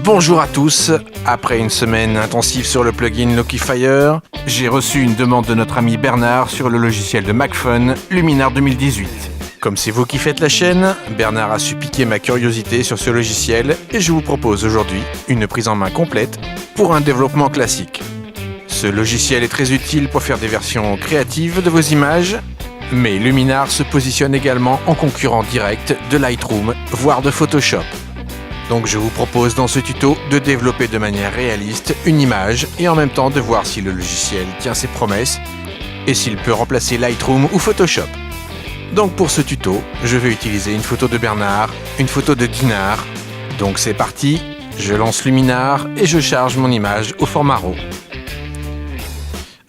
Bonjour à tous, après une semaine intensive sur le plugin Lokifier, j'ai reçu une demande de notre ami Bernard sur le logiciel de MacFun Luminar 2018. Comme c'est vous qui faites la chaîne, Bernard a su piquer ma curiosité sur ce logiciel et je vous propose aujourd'hui une prise en main complète pour un développement classique. Ce logiciel est très utile pour faire des versions créatives de vos images, mais Luminar se positionne également en concurrent direct de Lightroom, voire de Photoshop. Donc je vous propose dans ce tuto de développer de manière réaliste une image et en même temps de voir si le logiciel tient ses promesses et s'il peut remplacer Lightroom ou Photoshop. Donc pour ce tuto, je vais utiliser une photo de Bernard, une photo de Dinard. Donc c'est parti, je lance Luminar et je charge mon image au format RAW.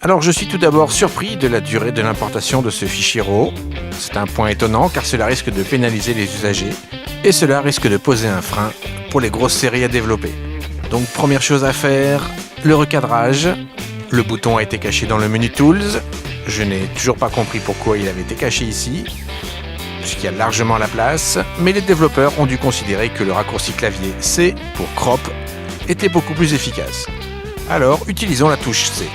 Alors je suis tout d'abord surpris de la durée de l'importation de ce fichier RAW. C'est un point étonnant car cela risque de pénaliser les usagers et cela risque de poser un frein pour les grosses séries à développer. Donc première chose à faire, le recadrage. Le bouton a été caché dans le menu Tools. Je n'ai toujours pas compris pourquoi il avait été caché ici, puisqu'il y a largement la place, mais les développeurs ont dû considérer que le raccourci clavier C pour Crop était beaucoup plus efficace. Alors utilisons la touche C.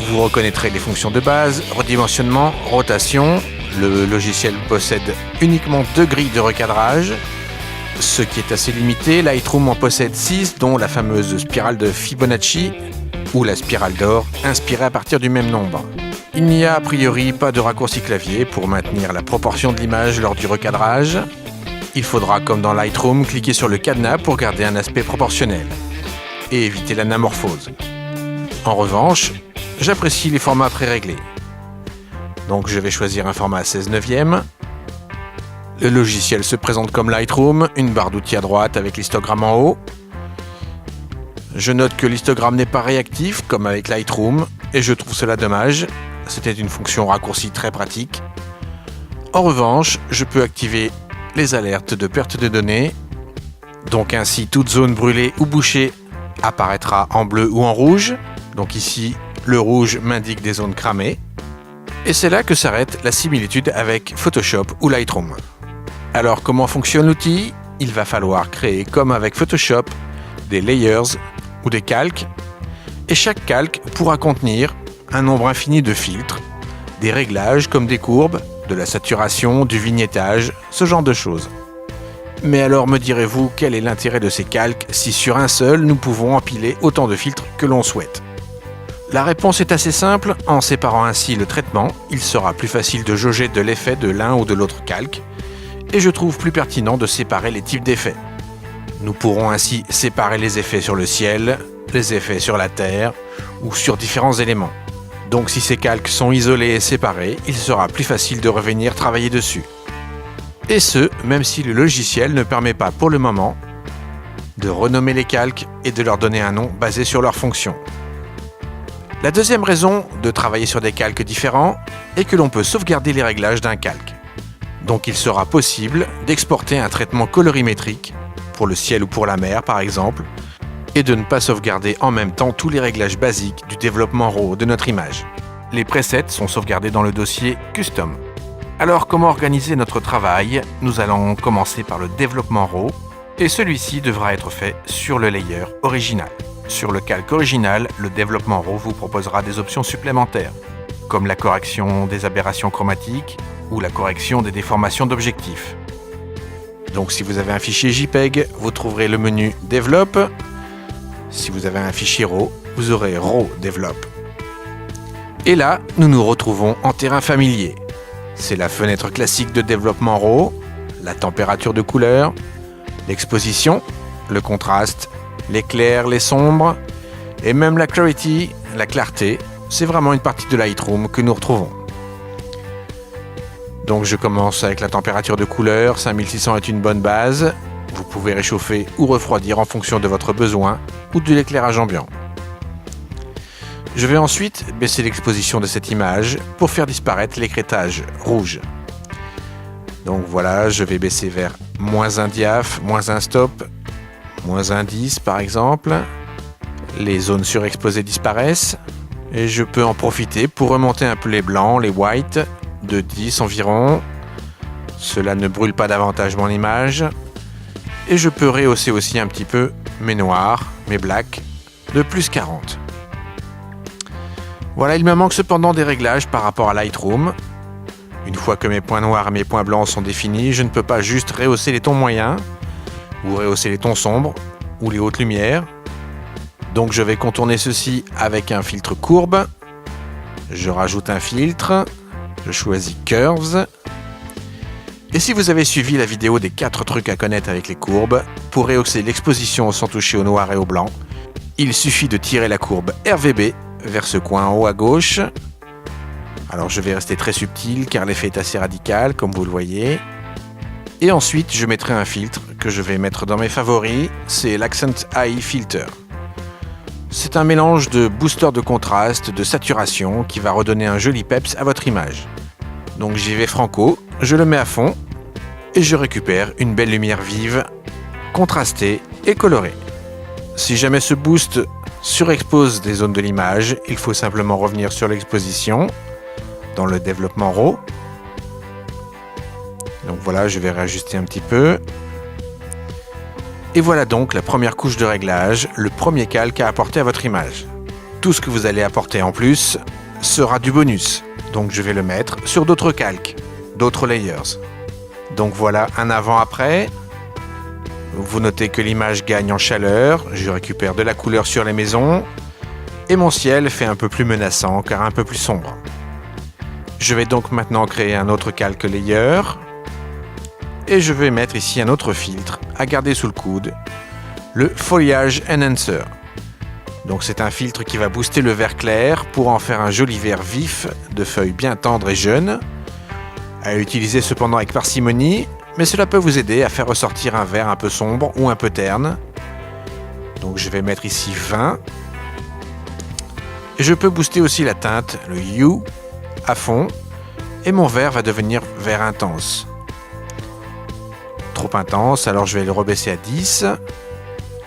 Vous reconnaîtrez les fonctions de base, redimensionnement, rotation. Le logiciel possède uniquement 2 grilles de recadrage, ce qui est assez limité. Lightroom en possède 6, dont la fameuse spirale de Fibonacci ou la spirale d'or, inspirée à partir du même nombre. Il n'y a a priori pas de raccourci clavier pour maintenir la proportion de l'image lors du recadrage. Il faudra, comme dans Lightroom, cliquer sur le cadenas pour garder un aspect proportionnel et éviter l'anamorphose. En revanche, j'apprécie les formats préréglés. Donc je vais choisir un format 16/9. Le logiciel se présente comme Lightroom, une barre d'outils à droite avec l'histogramme en haut. Je note que l'histogramme n'est pas réactif comme avec Lightroom et je trouve cela dommage. C'était une fonction raccourci très pratique. En revanche, je peux activer les alertes de perte de données. Donc ainsi, toute zone brûlée ou bouchée apparaîtra en bleu ou en rouge. Donc ici, le rouge m'indique des zones cramées. Et c'est là que s'arrête la similitude avec Photoshop ou Lightroom. Alors comment fonctionne l'outil ? Il va falloir créer, comme avec Photoshop, des layers ou des calques. Et chaque calque pourra contenir un nombre infini de filtres, des réglages comme des courbes, de la saturation, du vignettage, ce genre de choses. Mais alors me direz-vous, quel est l'intérêt de ces calques si sur un seul nous pouvons empiler autant de filtres que l'on souhaite ? La réponse est assez simple, en séparant ainsi le traitement, il sera plus facile de jauger de l'effet de l'un ou de l'autre calque, et je trouve plus pertinent de séparer les types d'effets. Nous pourrons ainsi séparer les effets sur le ciel, les effets sur la terre, ou sur différents éléments. Donc si ces calques sont isolés et séparés, il sera plus facile de revenir travailler dessus. Et ce, même si le logiciel ne permet pas pour le moment de renommer les calques et de leur donner un nom basé sur leur fonction. La deuxième raison de travailler sur des calques différents est que l'on peut sauvegarder les réglages d'un calque. Donc il sera possible d'exporter un traitement colorimétrique, pour le ciel ou pour la mer par exemple, et de ne pas sauvegarder en même temps tous les réglages basiques du développement RAW de notre image. Les presets sont sauvegardés dans le dossier Custom. Alors comment organiser notre travail ? Nous allons commencer par le développement RAW, et celui-ci devra être fait sur le layer original. Sur le calque original, le développement RAW vous proposera des options supplémentaires, comme la correction des aberrations chromatiques ou la correction des déformations d'objectifs. Donc si vous avez un fichier JPEG, vous trouverez le menu Develop. Si vous avez un fichier RAW, vous aurez RAW Develop. Et là, nous nous retrouvons en terrain familier. C'est la fenêtre classique de développement RAW, la température de couleur, l'exposition, le contraste, les clairs, les sombres, et même la clarity, la clarté, c'est vraiment une partie de Lightroom que nous retrouvons. Donc je commence avec la température de couleur, 5600 est une bonne base. Vous pouvez réchauffer ou refroidir en fonction de votre besoin ou de l'éclairage ambiant. Je vais ensuite baisser l'exposition de cette image pour faire disparaître l'écrêtage rouge. Donc voilà, je vais baisser vers -1 diaph, -1 stop, -1 10 par exemple. Les zones surexposées disparaissent et je peux en profiter pour remonter un peu les blancs, les whites, de 10 environ. Cela ne brûle pas davantage mon image. Et je peux rehausser aussi un petit peu mes noirs, mes blacks de plus 40. Voilà, il me manque cependant des réglages par rapport à Lightroom. Une fois que mes points noirs et mes points blancs sont définis, je ne peux pas juste rehausser les tons moyens ou rehausser les tons sombres ou les hautes lumières. Donc je vais contourner ceci avec un filtre courbe. Je rajoute un filtre, je choisis Curves. Et si vous avez suivi la vidéo des 4 trucs à connaître avec les courbes, pour rehausser l'exposition sans toucher au noir et au blanc, il suffit de tirer la courbe RVB vers ce coin en haut à gauche. Alors je vais rester très subtil car l'effet est assez radical comme vous le voyez. Et ensuite je mettrai un filtre que je vais mettre dans mes favoris, c'est l'Accent High Filter. C'est un mélange de booster de contraste, de saturation qui va redonner un joli peps à votre image. Donc j'y vais franco, je le mets à fond et je récupère une belle lumière vive, contrastée et colorée. Si jamais ce boost surexpose des zones de l'image, il faut simplement revenir sur l'exposition dans le développement RAW. Donc voilà, je vais réajuster un petit peu. Et voilà donc la première couche de réglage, le premier calque à apporter à votre image. Tout ce que vous allez apporter en plus sera du bonus. Donc je vais le mettre sur d'autres calques, d'autres layers. Donc voilà un avant-après. Vous notez que l'image gagne en chaleur, je récupère de la couleur sur les maisons et mon ciel fait un peu plus menaçant car un peu plus sombre. Je vais donc maintenant créer un autre calque layer et je vais mettre ici un autre filtre à garder sous le coude, le Foliage Enhancer. Donc c'est un filtre qui va booster le vert clair pour en faire un joli vert vif de feuilles bien tendres et jeunes, à utiliser cependant avec parcimonie, mais cela peut vous aider à faire ressortir un vert un peu sombre ou un peu terne. Donc je vais mettre ici 20. Et je peux booster aussi la teinte, le Hue, à fond, et mon vert va devenir vert intense. Trop intense, alors je vais le rebaisser à 10.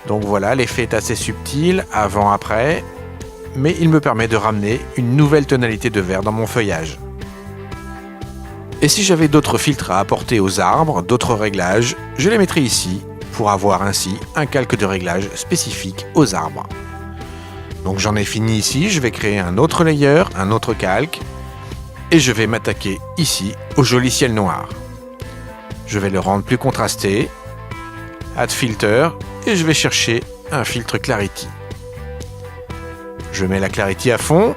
Donc voilà, l'effet est assez subtil, avant-après, mais il me permet de ramener une nouvelle tonalité de vert dans mon feuillage. Et si j'avais d'autres filtres à apporter aux arbres, d'autres réglages, je les mettrai ici pour avoir ainsi un calque de réglage spécifique aux arbres. Donc j'en ai fini ici, je vais créer un autre layer, un autre calque, et je vais m'attaquer ici au joli ciel noir. Je vais le rendre plus contrasté, Add Filter, et je vais chercher un filtre Clarity. Je mets la Clarity à fond,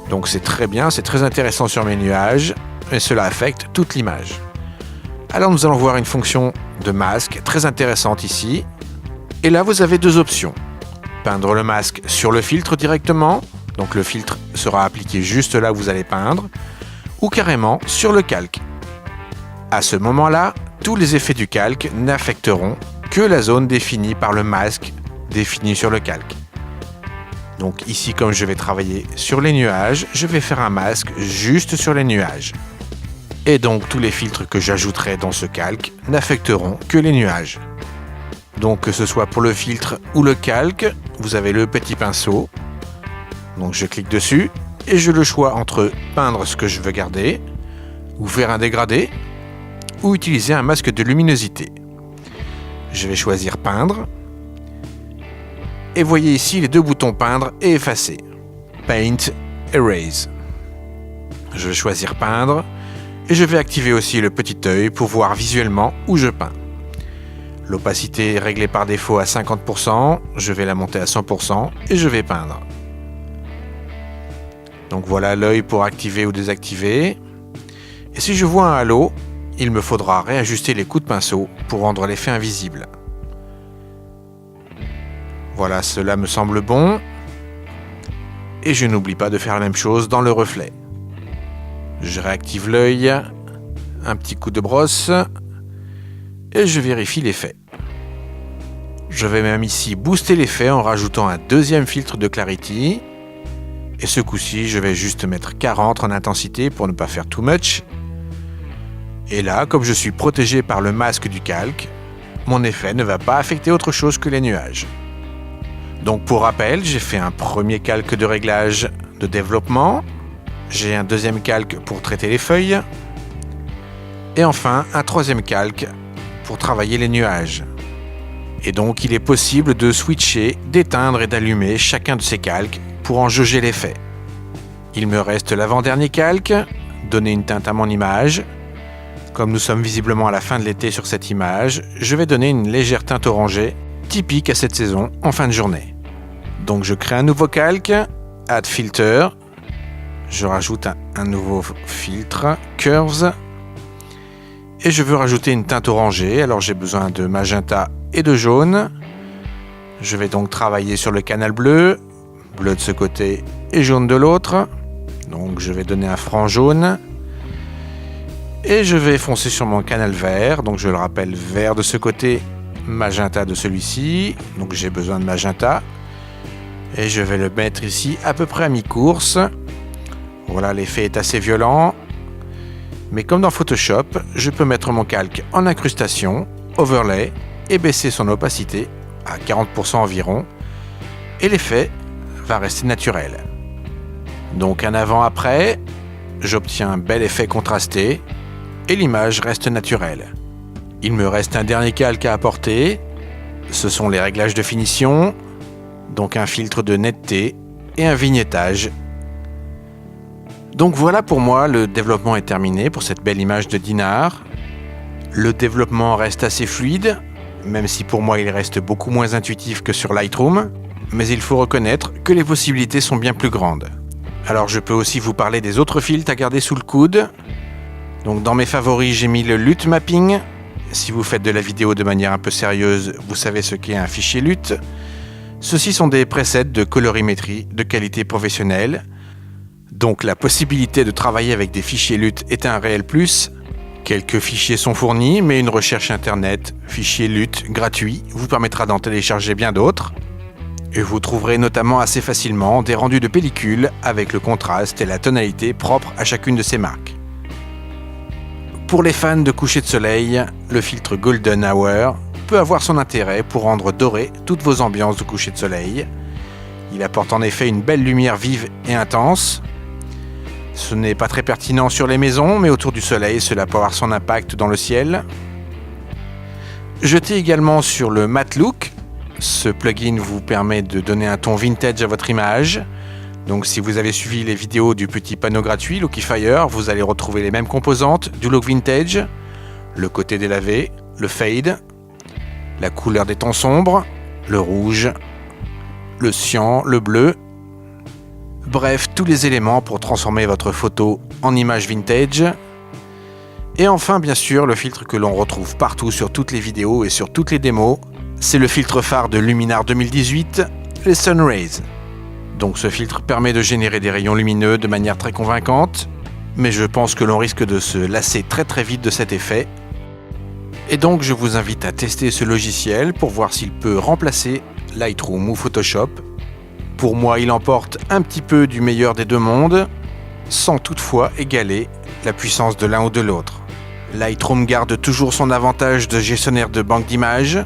donc c'est très bien, c'est très intéressant sur mes nuages, et cela affecte toute l'image. Alors nous allons voir une fonction de masque très intéressante ici, et là vous avez deux options. Peindre le masque sur le filtre directement, donc le filtre sera appliqué juste là où vous allez peindre, ou carrément sur le calque. À ce moment-là, tous les effets du calque n'affecteront que la zone définie par le masque défini sur le calque. Donc ici, comme je vais travailler sur les nuages, je vais faire un masque juste sur les nuages. Et donc tous les filtres que j'ajouterai dans ce calque n'affecteront que les nuages. Donc que ce soit pour le filtre ou le calque, vous avez le petit pinceau. Donc je clique dessus et j'ai le choix entre peindre ce que je veux garder, ou faire un dégradé, ou utiliser un masque de luminosité. Je vais choisir peindre. Et voyez ici les deux boutons peindre et effacer. Paint, Erase. Je vais choisir peindre et je vais activer aussi le petit œil pour voir visuellement où je peins. L'opacité est réglée par défaut à 50%, je vais la monter à 100% et je vais peindre. Donc voilà l'œil pour activer ou désactiver. Et si je vois un halo, il me faudra réajuster les coups de pinceau pour rendre l'effet invisible. Voilà, cela me semble bon. Et je n'oublie pas de faire la même chose dans le reflet. Je réactive l'œil, un petit coup de brosse, et je vérifie l'effet. Je vais même ici booster l'effet en rajoutant un deuxième filtre de Clarity. Et ce coup-ci, je vais juste mettre 40 en intensité pour ne pas faire too much. Et là, comme je suis protégé par le masque du calque, mon effet ne va pas affecter autre chose que les nuages. Donc pour rappel, j'ai fait un premier calque de réglage de développement, j'ai un deuxième calque pour traiter les feuilles, et enfin un troisième calque pour travailler les nuages. Et donc il est possible de switcher, d'éteindre et d'allumer chacun de ces calques pour en jauger l'effet. Il me reste l'avant-dernier calque, donner une teinte à mon image. Comme nous sommes visiblement à la fin de l'été sur cette image, je vais donner une légère teinte orangée, typique à cette saison en fin de journée. Donc je crée un nouveau calque, Add Filter, je rajoute un nouveau filtre, Curves, et je veux rajouter une teinte orangée, alors j'ai besoin de magenta et de jaune. Je vais donc travailler sur le canal bleu de ce côté et jaune de l'autre. Donc je vais donner un franc jaune. Et je vais foncer sur mon canal vert, donc je le rappelle, vert de ce côté, magenta de celui-ci, donc j'ai besoin de magenta. Et je vais le mettre ici à peu près à mi-course. Voilà, l'effet est assez violent. Mais comme dans Photoshop, je peux mettre mon calque en incrustation, overlay, et baisser son opacité à 40% environ. Et l'effet va rester naturel. Donc un avant-après, j'obtiens un bel effet contrasté. Et l'image reste naturelle. Il me reste un dernier calque à apporter, ce sont les réglages de finition, donc un filtre de netteté et un vignettage. Donc voilà, pour moi, le développement est terminé pour cette belle image de Dinar. Le développement reste assez fluide, même si pour moi il reste beaucoup moins intuitif que sur Lightroom, mais il faut reconnaître que les possibilités sont bien plus grandes. Alors je peux aussi vous parler des autres filtres à garder sous le coude. Donc dans mes favoris, j'ai mis le LUT Mapping. Si vous faites de la vidéo de manière un peu sérieuse, vous savez ce qu'est un fichier LUT. Ceux-ci sont des presets de colorimétrie de qualité professionnelle. Donc la possibilité de travailler avec des fichiers LUT est un réel plus. Quelques fichiers sont fournis, mais une recherche internet, fichier LUT gratuit, vous permettra d'en télécharger bien d'autres. Et vous trouverez notamment assez facilement des rendus de pellicule avec le contraste et la tonalité propre à chacune de ces marques. Pour les fans de coucher de soleil, le filtre Golden Hour peut avoir son intérêt pour rendre doré toutes vos ambiances de coucher de soleil. Il apporte en effet une belle lumière vive et intense. Ce n'est pas très pertinent sur les maisons, mais autour du soleil, cela peut avoir son impact dans le ciel. Jetez également sur le Matte Look. Ce plugin vous permet de donner un ton vintage à votre image. Donc si vous avez suivi les vidéos du petit panneau gratuit Lookifier, vous allez retrouver les mêmes composantes du look vintage, le côté délavé, le fade, la couleur des tons sombres, le rouge, le cyan, le bleu. Bref, tous les éléments pour transformer votre photo en image vintage. Et enfin, bien sûr, le filtre que l'on retrouve partout sur toutes les vidéos et sur toutes les démos, c'est le filtre phare de Luminar 2018, les Sun Rays. Donc ce filtre permet de générer des rayons lumineux de manière très convaincante, mais je pense que l'on risque de se lasser très vite de cet effet. Et donc je vous invite à tester ce logiciel pour voir s'il peut remplacer Lightroom ou Photoshop. Pour moi, il emporte un petit peu du meilleur des deux mondes, sans toutefois égaler la puissance de l'un ou de l'autre. Lightroom garde toujours son avantage de gestionnaire de banque d'images.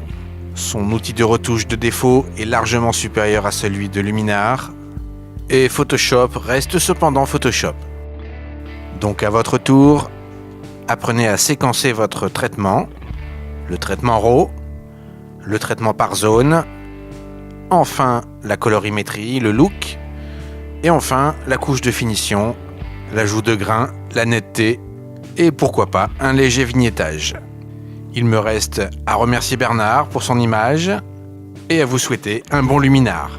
Son outil de retouche de défaut est largement supérieur à celui de Luminar. Et Photoshop reste cependant Photoshop. Donc à votre tour, apprenez à séquencer votre traitement, le traitement RAW, le traitement par zone, enfin la colorimétrie, le look, et enfin la couche de finition, l'ajout de grains, la netteté, et pourquoi pas un léger vignettage. Il me reste à remercier Bernard pour son image, et à vous souhaiter un bon Luminar.